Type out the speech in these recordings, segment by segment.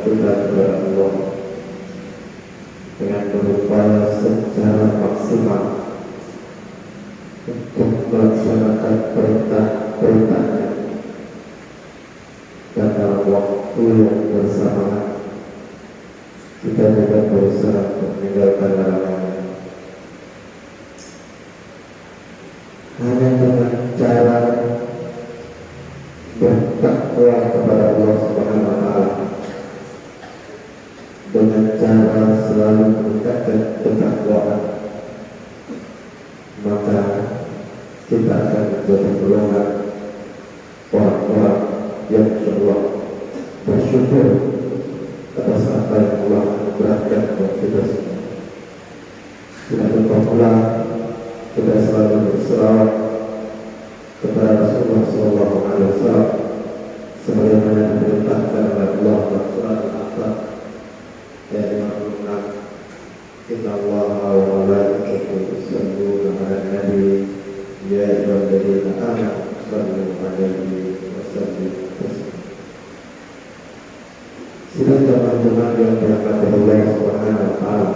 kita kepada Allah dengan berupaya secara maksimal untuk melaksanakan perintah-perintahnya dan dalam waktu yang bersamaan kita juga berusaha untuk meninggalkan larangannya. Hanya dengan cara bertakwa kepada Allah Subhanahu wa Ta'ala, dengan cara selalu meningkatkan ketakwaan, maka kita akan menjadi golongan orang-orang yang insyaAllah bersyukur atas apa yang Allah anugerahkan kepada kita semua. Tidak lupa pula kita selalu berselawat kepada Rasulullah SAW sebagaimana diperintahkan oleh Allah dalam surat Al-Ahzab ayat 56. Inna Allaha wa malaikatahu yusalluna 'alan nabi ya ayyuhalladzina amanu sallu 'alaihi wa sallimu taslima. Sidang jemaah yang dirahmati Allah Subhanahu wa Ta'ala,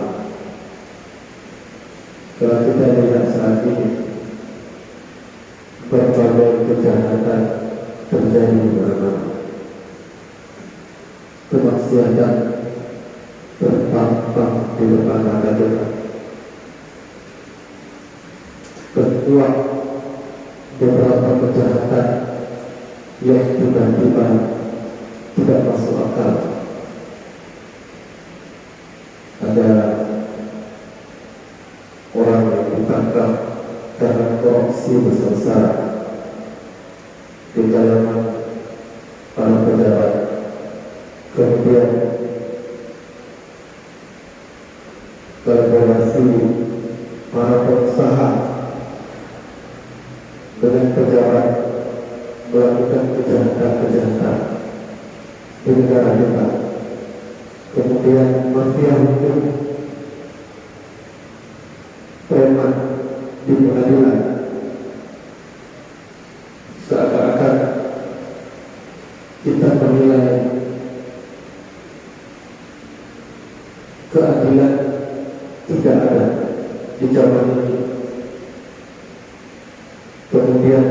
kalau kita lihat saat ini berbagai kejahatan terjadi di mana-mana, kemaksiatan terpampang di depan mata kita, berbuat beberapa kejahatan yang tiba-tiba tidak masuk akal. Ada orang yang ditangkap karena korupsi besar-besaran di kalangan para pejabat, kemudian kolaborasi para pengusaha dengan pejabat melakukan kejahatan-kejahatan di negara kita. Kemudian mafia hukum, preman di pengadilan, seakan-akan kita menilai keadilan tidak ada di zaman ini. Kemudian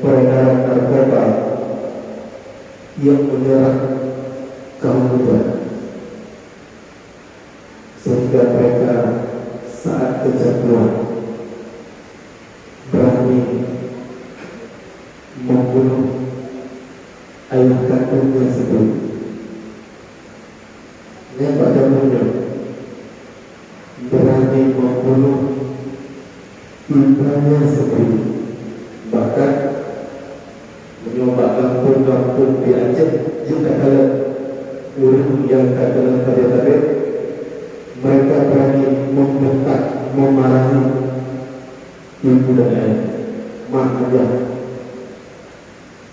peredaran narkoba yang menyerang kaum muda, sehingga mereka saat kecanduan berani membunuh ayah kandungnya sendiri, nembak dan bunuh, berani membunuh ibunya sendiri, bahkan menyoba kampung-kampung di Aceh juga kalau urus yang dalam tabir-tabir, mereka berani membentak, memarahi ibu dan ayah, mak ayah,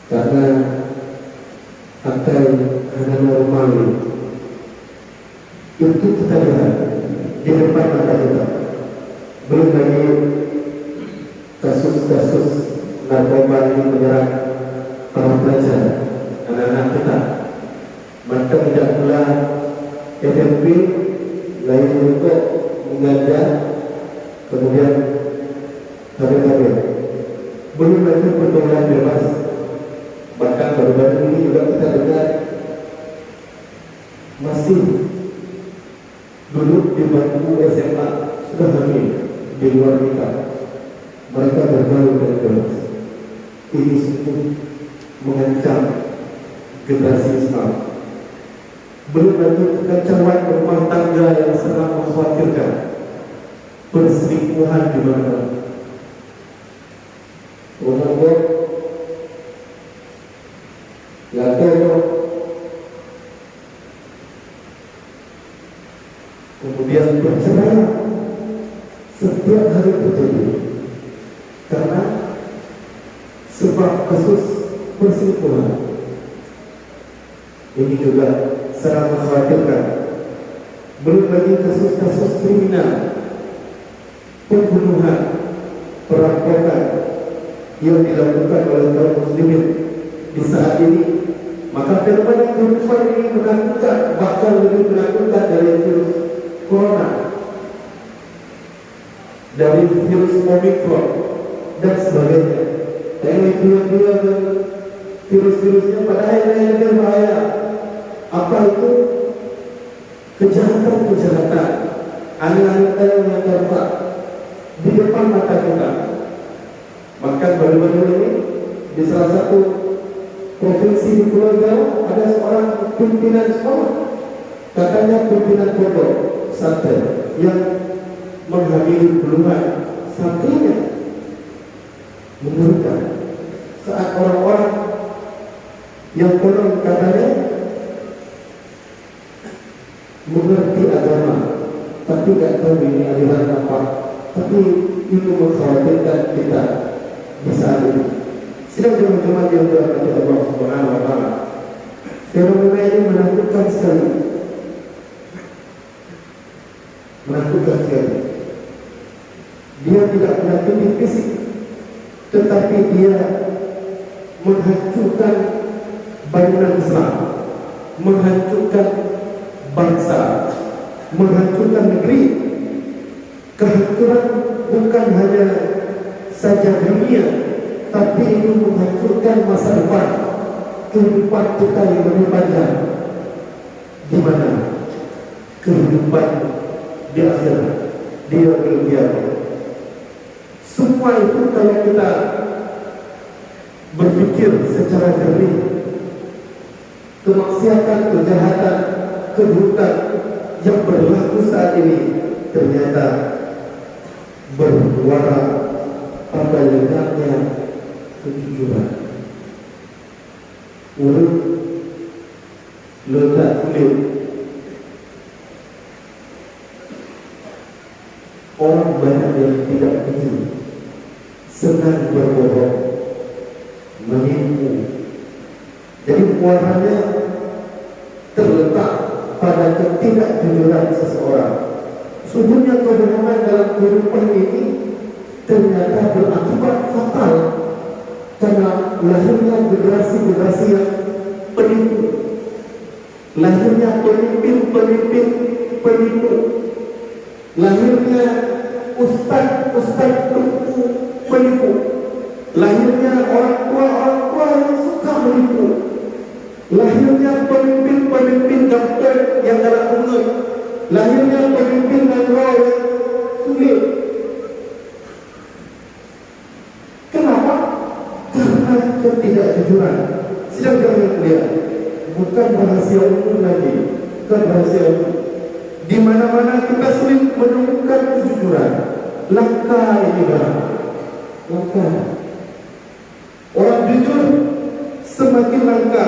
karena akan hanya normal itu kita lihat di depan mata kita. Belum lagi kasus-kasus narkoba ini menyerang para pelajar, anak-anak kita. Maka tidak pula FMP lain untuk mengajar, kemudian tabir-tabir. Belum lagi pergaulan bebas. Bahkan baru-baru ini juga kita dengar masih duduk di bangku SMA sudah hamil di luar nikah. Mereka bergaul dengan bebas. Ini sungguh mengancam generasi Islam. Belum lagi kekacauan rumah tangga yang sangat mengkhawatirkan, perselingkuhan di mana-mana. Allah lalu kemudian bercerai setiap hari terjadi karena sebab kasus perselingkuhan. Ini juga sangat mengkhawatirkan. Belum lagi kasus-kasus kriminal, pembunuhan, perampokan yang dilakukan oleh kaum muslimin di saat ini. Maka fenomena yang ini menakutkan, bahkan virus Omicron dan sebagainya. Dan dua-dua virus-virusnya pada akhirnya lebih bahaya. Apa itu? Kejahatan-kejahatan, aneh-aneh yang terjadi di depan mata kita. Bahkan baru-baru ini di salah satu provinsi di Pulau Jawa ada seorang pimpinan sekolah, katanya pimpinan pondok pesantren yang menghamili puluhan santrinya. Mengerikan saat orang-orang yang konon katanya mengerti agama tapi tidak tahu ini aliran apa, tapi itu mengkhawatirkan kita di saat ini. Sidang jemaah yang dirahmati Allah Subhanahu wa taala, fenomena ini menakutkan sekali. Menakutkan sekali. Dia tidak menyakiti fisik, tetapi dia menghancurkan bangunan Islam, menghancurkan bangsa, menghancurkan negeri. Kehancuran bukan hanya saja dunia, tapi itu menghancurkan masa depan kehidupan kita yang lebih panjang. Di mana kehidupan di akhirat, di dunia. Semua itu kalau kita berpikir secara jernih, kemaksiatan, kejahatan, keburukan yang berlaku saat ini ternyata bermuara pada letaknya kejujuran. Urut letak kulit. Orang banyak yang tidak jujur, senang berbohong, menipu. Jadi muaranya terletak pada ketidakjujuran seseorang. Sungguhnya kebohongan dalam kehidupan ini ternyata berakibat fatal karena lahirnya generasi-generasi yang penipu, lahirnya pemimpin-pemimpin penipu, lahirnya ustaz-ustaz penipu, lahirnya orang tua yang suka menipu, lahirnya pemimpin-pemimpin dokter yang galak umur, lahirnya pemimpin negara yang sulit. Kenapa? Karena ketidakjujuran. Sidang kalian lihat, bukan rahasia umum lagi, bukan rahasia umum. Di mana-mana kita sulit menemukan kejujuran. Langka ini barang, langka. Orang jujur semakin langka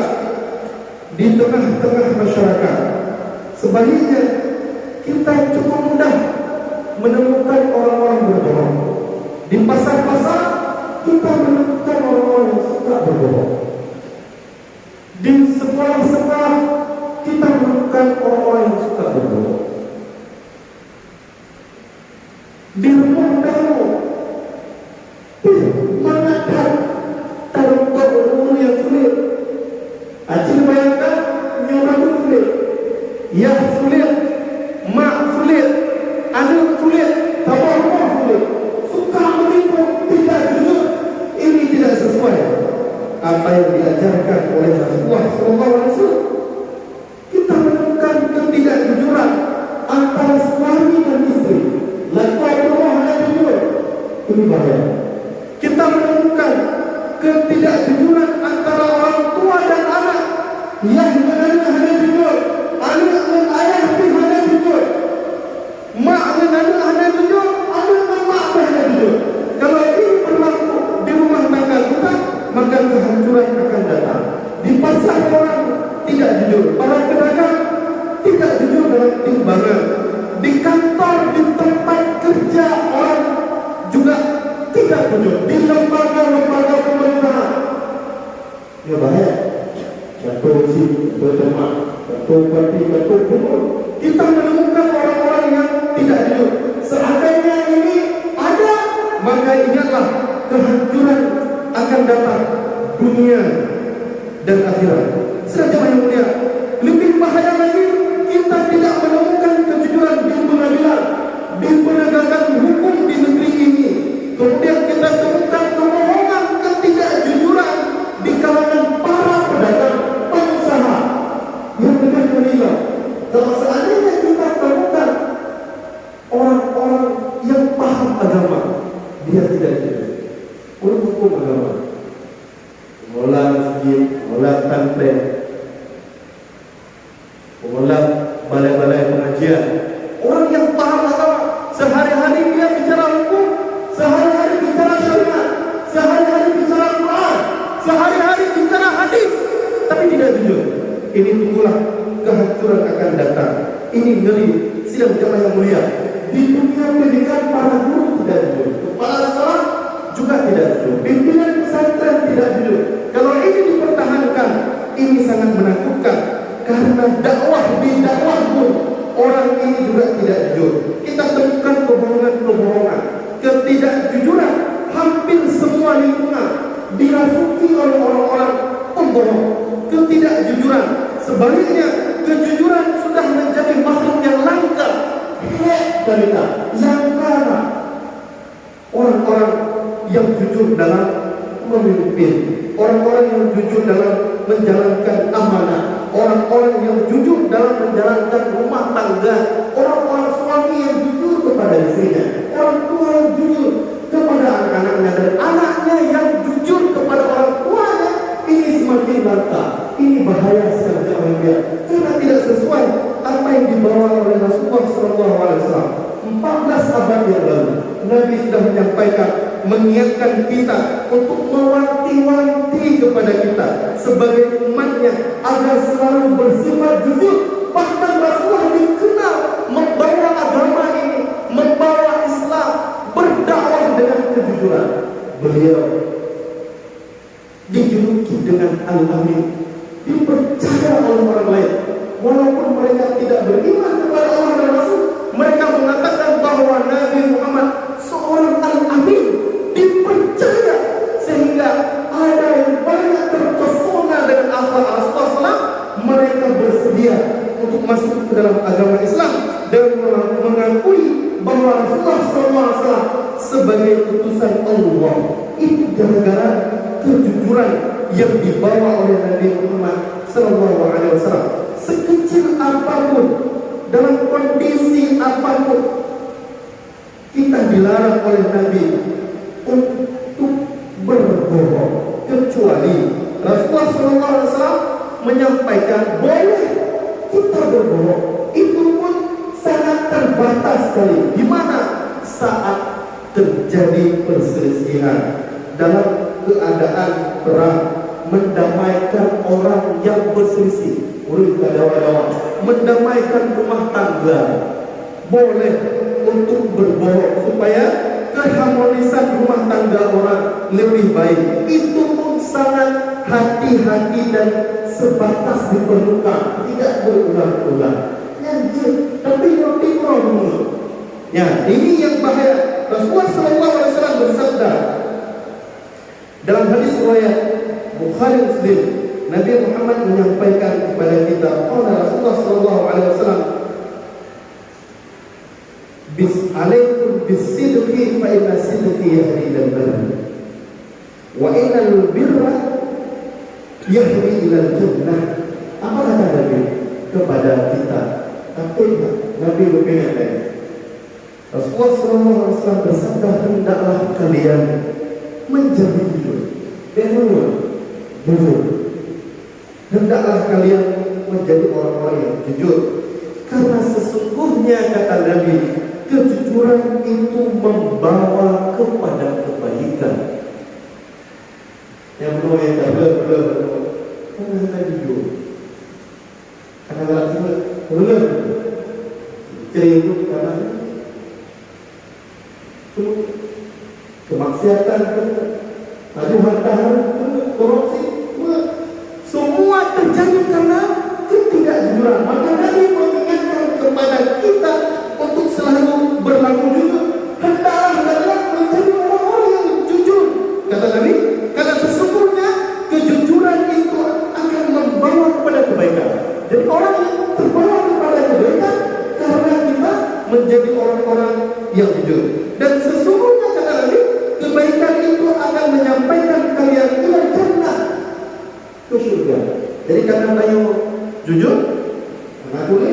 di tengah-tengah masyarakat. Sebaliknya, kita cukup mudah menemukan orang-orang berbohong. Di pasar-pasar kita menemukan orang-orang yang suka berbohong. Di sekolah-sekolah kita menemukan orang-orang yang suka berbohong. Di rumah-rumah manakah taruh umur yang sulit. Acil bayangkan nyoba itu sulit, ya sulit, mak sulit, anak sulit, tabah sulit, suka menipu, tidak jujur. Ini tidak sesuai apa yang diajarkan oleh Rasulullah SAW. Kita menemukan ketidakjujuran antara suami dan istri. Lakukan hanya jujur, ini bahaya. Kita menemukan ketidakjujuran antara orang tua dan anak. Yang menanam hanya jujur, anak dan ayah pun hanya jujur, mak dan anak hanya jujur, anak dan mak hanya jujur. Kalau ini berlaku di rumah tangga kita, maka kehancuran akan datang. Di pasar orang tidak jujur, para pedagang tidak jujur dalam timbangan, di kantor, di tempat kerja orang juga tidak jujur, di lembaga-lembaga pemerintahan. Ya bahaya. Ketua si, ketua jemaah, ketua parti, ketua umum. Kita menemukan orang-orang yang tidak jujur. Seandainya ini ada, maka ingatlah kehancuran akan datang dunia dan akhirat. Saja yang mulia, lebih bahaya lagi kita tidak menemukan kejujuran di pengadilan, di penegakan hukum di negeri ini. Kalau seandainya kita temukan orang-orang yang paham agama, dia tidak jujur. Hukum agama, mengolah masjid, mengolah pesantren, mengolah balai-balai pengajian. Orang yang paham agama, sehari-hari dia bicara hukum, sehari-hari bicara syariat, sehari-hari bicara Quran, sehari-hari bicara hadis, tapi tidak jujur. Ini tunggulah kehancuran akan datang. Ini ngeri. Sidang jamaah yang mulia, di dunia pendidikan para guru tidak jujur, kepala sekolah juga tidak jujur, pimpinan pesantren tidak jujur. Kalau ini dipertahankan, ini sangat menakutkan. Karena dakwah pun orang ini juga tidak jujur. Kita temukan kebohongan-kebohongan, ketidakjujuran. Hampir semua lingkungan dirasuki oleh orang-orang pembohong. Ketidakjujuran, sebaliknya kejujuran sudah menjadi makhluk yang langka. Langka orang-orang yang jujur dalam memimpin, orang-orang yang jujur dalam menjalankan amanah, orang-orang yang jujur dalam menjalankan rumah tangga, orang-orang suami yang jujur kepada istrinya, orang tua yang jujur kepada anak-anaknya, dan anaknya yang jujur kepada orang tuanya. Ini semakin langka. Ini bahaya sekali karena tidak sesuai apa yang dibawa oleh Rasulullah SAW. 14 abad yang lalu Nabi sudah menyampaikan, mengingatkan kita untuk mewanti-wanti kepada kita sebagai umatnya agar selalu bersifat jujur. Bahkan Rasulullah dikenal membawa agama ini, membawa Islam, berdakwah dengan kejujuran. Beliau dijuluki dengan Al-Amin, dipercaya oleh orang lain. Walaupun mereka tidak beriman kepada Allah dan Rasul, mereka mengatakan bahwa Nabi Muhammad seorang Al-Amin, dipercaya, sehingga ada yang banyak terpesona dengan akhlak Rasulullah SAW. Mereka bersedia untuk masuk ke dalam agama Islam dan mengakui bahwa Rasulullah SAW sebagai utusan Allah. Itu gara-gara kejujuran yang dibawa oleh Nabi Muhammad SAW. Sekecil apapun, dalam kondisi apapun, kita dilarang oleh Nabi untuk berbohong, kecuali Rasulullah SAW menyampaikan boleh kita berbohong. Itu pun sangat terbatas sekali. Di mana saat terjadi perselisihan dalam keadaan perang, mendamaikan orang yang berselisih, mendamaikan rumah tangga, boleh untuk berbohong supaya keharmonisan rumah tangga orang lebih baik. Itu pun sangat hati-hati dan sebatas diperlukan, tidak berulang-ulang. Tapi ya, ini yang bahaya. Rasulullah SAW bersabda dalam hadis riwayat Bukhari Muslim, Nabi Muhammad menyampaikan kepada kita, qala Rasulullah SAW, alaikum bis-sidqi fa inna sidqi yahdi ilal birri wa innal birra yahdi ilal jannah. Apa kata Nabi kepada kita? Artinya Nabi berkata, Rasulullah SAW bersabda, hendaklah kalian menjadi jujur. Jujur. Hendaklah kalian menjadi orang-orang yang jujur, karena sesungguhnya kata Nabi, kejujuran itu membawa kepada kebaikan. Yang belum karena kita jujur, karena belum cerita karena kemaksiatan, tadi harta, korupsi, semua terjadi karena ketidakjujuran. Maka Nabi mengingatkan kepada kita untuk selalu berlaku jujur. Hendaklah kalian menjadi orang-orang yang jujur, kata Nabi, karena sesungguhnya kejujuran itu akan membawa kepada kebaikan. Jadi orang yang terbawa kepada kebaikan karena kita menjadi orang-orang yang jujur. Dan sesungguhnya kata Nabi, kebaikan itu akan menyampaikan kalian ke jannah, ke surga. Jadi karena kamu jujur, mengakui,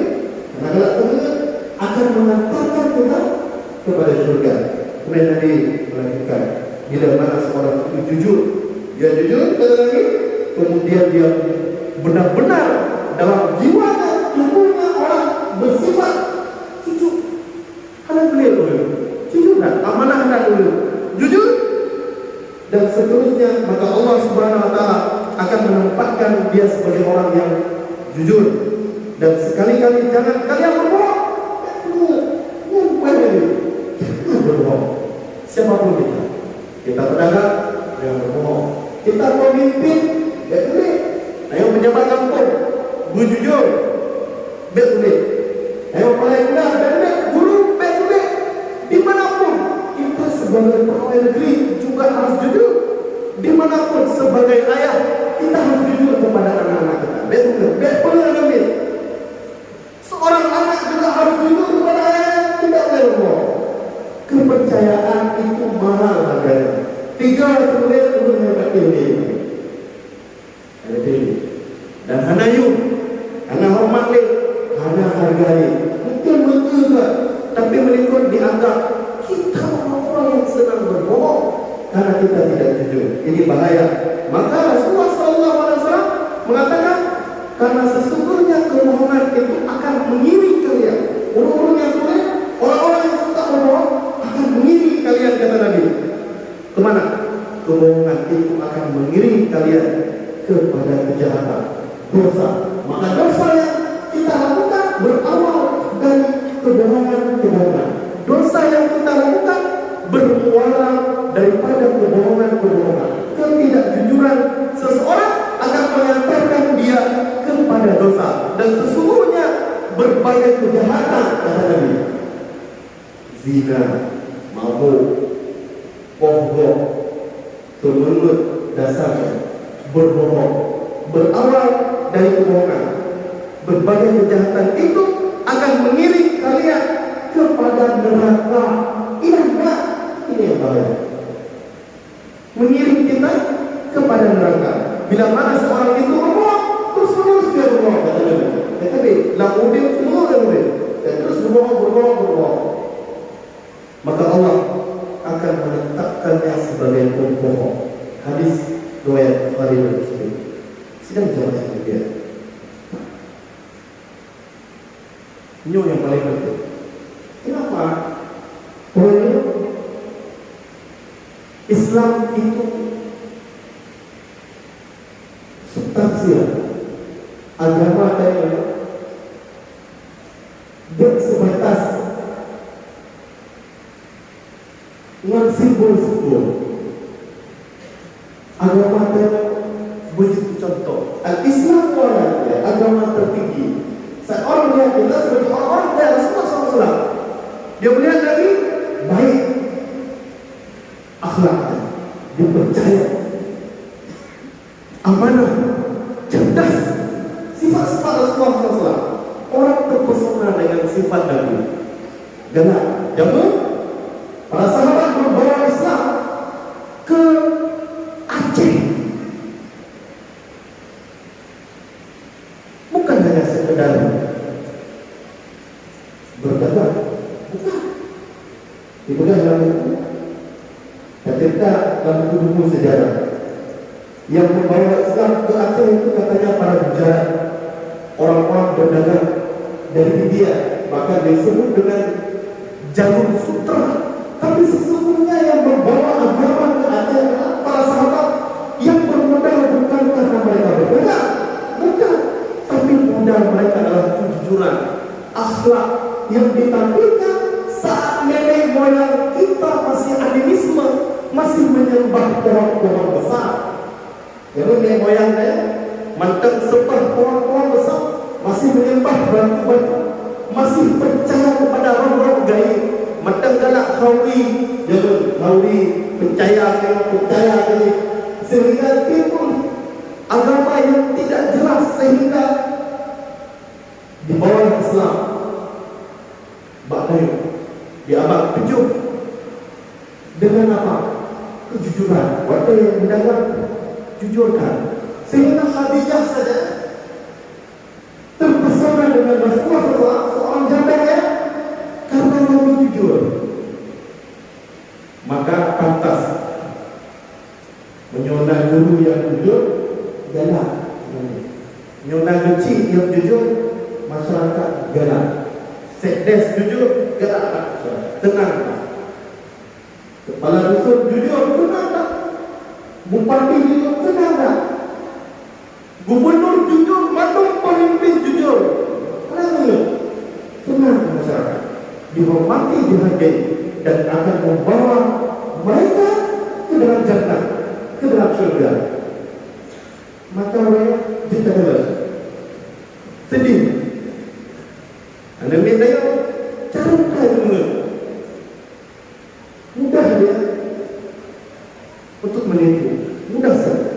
Karena kelak tersebut akan mengantarkan kita kepada surga. Kemudian Nabi melanjutkan, bila mana seorang itu jujur, dia jujur kemudian dia benar-benar dalam jiwanya, tubuhnya orang bersifat jujur. Halal beliau dulu, jujur tak? Amanah tak dulu, jujur. Dan seterusnya, maka Allah Subhanahu Wa Taala akan menempatkan dia sebagai orang yang jujur. Dan sekali-kali jangan kalian berbohong. Jangan berbohong. Siapapun kita pedagang, jangan berbohong. Kita pemimpin, boleh. Ayo pejabat kampung, berjujur, boleh. Ayo kepala muda, boleh. Guru, boleh. Dimanapun kita sebagai pegawai negeri juga harus jujur. Dimanapun sebagai ayah kita harus jujur kepada anak-anak kita. Boleh. Seorang anak juga harus jujur kepada ayah, tidak boleh berbohong. Kepercayaan itu mahal harganya. 3 kemudian hebat ini. Dan hanayu, hana hormat le, hana hargai. Mungkin juga, tapi mereka dianggap kita orang-orang yang senang berbohong karena kita tidak jujur. Ini bahaya. Maka Rasulullah SAW mengatakan, karena sesungguhnya kebohongan itu akan mengiring kalian. Orang-orang yang boleh, orang-orang yang suka berbohong akan mengiring kalian, kata Nabi. Kemana? Kebohongan itu akan mengiring kalian kepada kejahatan, dosa. Maka dosa yang kita lakukan berawal dari kebohongan-kebohongan. Dosa yang kita lakukan bermuara daripada kebohongan-kebohongan. Ketidakjujuran seseorang akan mengantarkan dia kepada dosa. Dan sesungguhnya berbagai kejahatan, kata Nabi, zina, mabuk, pohon, kemelut, dasarnya berbohong, berawal dari kebohongan. Berbagai kejahatan itu akan mengiring kalian kepada neraka. Ini yang bahaya. Mengiring kita kepada neraka. Bila mana seorang itu berbohong, terus dia berbohong, kata Nabi. Tapi lakukan semua dia dan terus berbohong. Maka Allah akan menetapkannya sebagai pembohong. Hadis riwayat Bukhari dan Muslim. Sidang jamaah dia. Ini yang paling penting. Kenapa? Karena Islam itu substansial. Agama dan bersebatas dengan simbol-simbol. Agama dan begitu contoh. Al-Islam orangnya agama tertinggi. Seorang yang kita sebagai orang yang Rasulullah SAW, dia melihat dari baik akhlaknya, dia percaya, amanah, cerdas, sifat-sifat Rasulullah SAW. Orang terpesona dengan sifat Nabi. Galak, jamu. Para sahabat membawa Islam ke Aceh. Bukan hanya sekedar berdagang, bukan. Dipegang dalam buku. Ketika dalam buku sejarah yang membawa Islam ke Aceh itu katanya para bujar, orang-orang berdagang dari India, maka disebut dengan jalur sutra. Tapi sesungguhnya yang membawa agama ke Aceh adalah para sahabat yang bermodal bukan karena mereka berdagang, bukan, tapi modal mereka adalah kejujuran, akhlak yang ditampilkan saat nenek moyang kita masih animisme, masih menyembah pohon-pohon besar. Jadi nenek moyangnya mantap sepah pohon-pohon besar, masih menyembah batu-batu, masih percaya kepada roh-roh gaib. Matang galak khawi, jangan khawi, percaya ini, sehingga timbul agama yang tidak jelas, sehingga di bawah Islam bakal di abad 7 dengan apa? Kejujuran. Waktu yang mendagang jujurkan, sehingga Khadijah saja terpesona dengan Rasulullah SAW, haji yang jujur, masyarakat gerak. Sekdes jujur, gerak. Tenang. Kepala dusun jujur, tenang tak? Bupati jujur, tenang tak? Gubernur jujur, mantan pemimpin jujur. Tenang. Tenang masyarakat. Dihormati, dihargai, dan akan membawa mereka ke dalam jannah, ke dalam surga. Maka orang kita harus sedih. Anda minta ya, cara mudah itu mudah dia untuk menipu, mudah saja.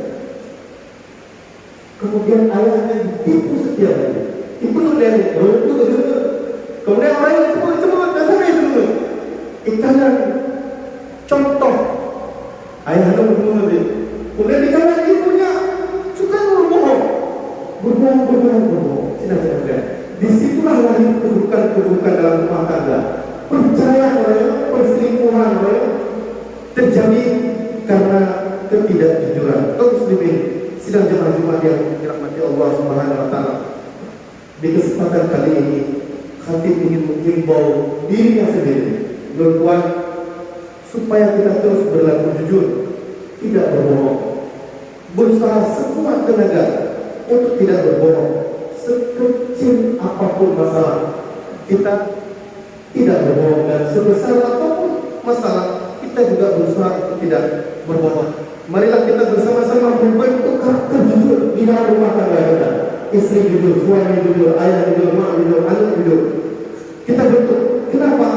Kemudian ayahnya ditipu setiap hari. Itu dari itu begitu. Kemudian orang yang semua dasar itu iklan contoh ayah lu semua dia. Kemudian dikatakan ibunya suka berbohong. Tidak. Disitulah lahir keburukan dalam rumah tangga. Perceraian perselingkuhan terjadi karena ketidakjujuran. Kaum muslimin sidang jemaah Jumat yang dirahmati Allah Subhanahu wa taala. Di kesempatan kali ini khatib ingin menghimbau dirinya sendiri, tuan, supaya kita terus berlaku jujur, tidak berbohong, berusaha sekuat tenaga untuk tidak berbohong. Sekecil apapun masalah, kita tidak berbohong, dan sebesar apapun masalah, kita juga berusaha untuk tidak berbohong. Marilah kita bersama-sama membentuk karakter jujur di dalam rumah tangga kita. Istri jujur, suami jujur, ayah jujur, mak jujur, anak jujur. Kita bentuk. Kenapa?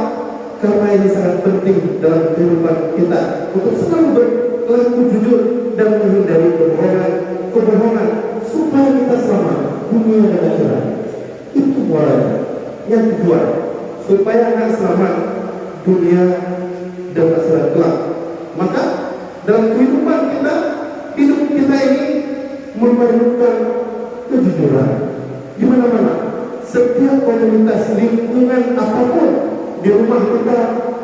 Karena ini sangat penting dalam kehidupan kita untuk selalu berlaku jujur dan menghindari kebohongan supaya kita selamat dunia dan akhirat. Itu muaranya. Yang kedua, supaya akan selamat dunia dan akhirat kelak. Maka dalam kehidupan kita, hidup kita ini memerlukan kejujuran di mana-mana. Setiap komunitas, lingkungan apapun, di rumah kita,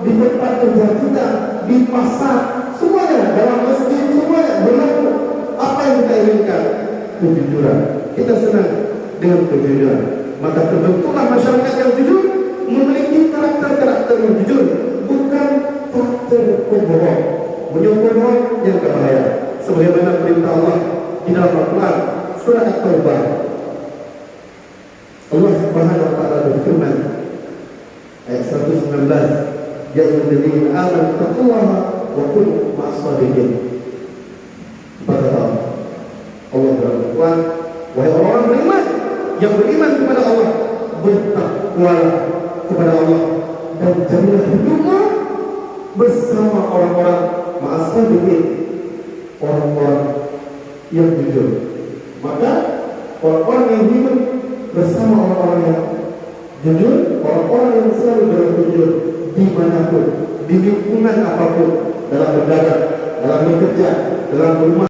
di tempat kerja kita, di pasar, semuanya, dalam masjid, semuanya berlaku apa yang kita inginkan, kejujuran. Kita senang dengan kejujuran. Maka terbentuklah masyarakat yang jujur, memiliki karakter-karakter yang jujur, bukan karakter pembohong. Menyokong yang berbahaya. Sebagaimana perintah Allah di dalam Al-Quran surah At-Taubah. Allah Subhanahu wa taala berfirman ayat 119, ya ayyuhalladzina amanu taqullaha wa kunu ma'as-shadiqin. Pada Allah berfirman, wahai orang beriman yang beriman kepada Allah, bertakwalah kepada Allah dan jadilah hidupmu bersama orang-orang ma'as-shadiqin, orang-orang yang jujur. Maka orang-orang yang hidup bersama orang-orang yang jujur, orang-orang yang selalu berjujur dimanapun, di lingkungan apapun, dalam berdagang, dalam bekerja, dalam rumah.